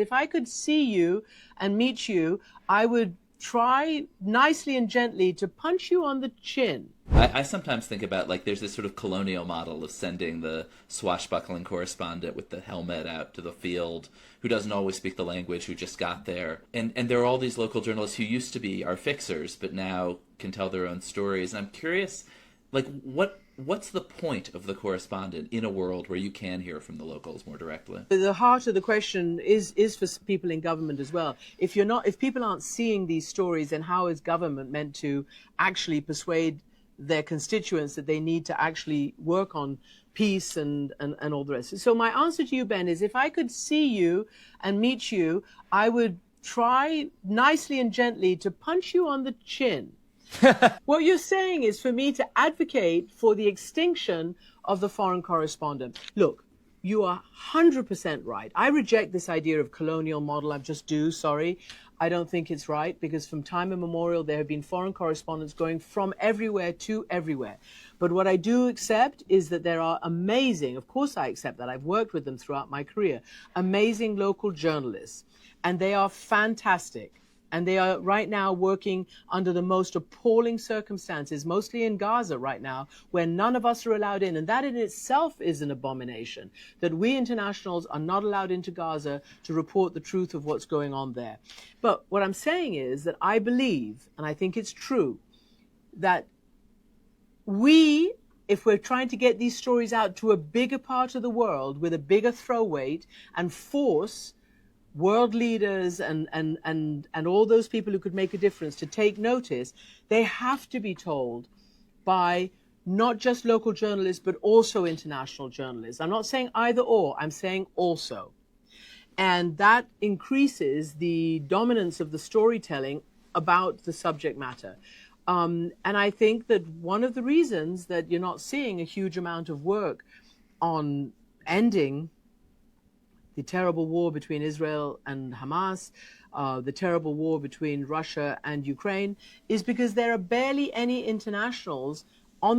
If I could see you and meet you, I would try nicely and gently to punch you on the chin. I sometimes think about, like, there's this sort of colonial model of sending the swashbuckling correspondent with the helmet out to the field who doesn't always speak the language, who just got there. And there are all these local journalists who used to be our fixers but now can tell their own stories. And I'm curious, like, what's the point of the correspondent in a world where you can hear from the locals more directly? The heart of the question is for people in government as well. If people aren't seeing these stories, then how is government meant to actually persuade their constituents that they need to actually work on peace and all the rest? So my answer to you, Ben, is if I could see you and meet you, I would try nicely and gently to punch you on the chin. What you're saying is for me to advocate for the extinction of the foreign correspondent. Look, you are 100% right. I reject this idea of colonial model. I just do, sorry. I don't think it's right, because from time immemorial there have been foreign correspondents going from everywhere to everywhere. But what I do accept is that there are amazing, of course I accept that, I've worked with them throughout my career, amazing local journalists, and they are fantastic. And they are right now working under the most appalling circumstances, mostly in Gaza right now, where none of us are allowed in. And that in itself is an abomination, that we internationals are not allowed into Gaza to report the truth of what's going on there. But what I'm saying is that I believe, and I think it's true, that if we're trying to get these stories out to a bigger part of the world with a bigger throw weight and force world leaders and all those people who could make a difference to take notice, they have to be told by not just local journalists, but also international journalists. I'm not saying either or, I'm saying also. And that increases the dominance of the storytelling about the subject matter. And I think that one of the reasons that you're not seeing a huge amount of work on ending the terrible war between Israel and Hamas, the terrible war between Russia and Ukraine, is because there are barely any internationals on the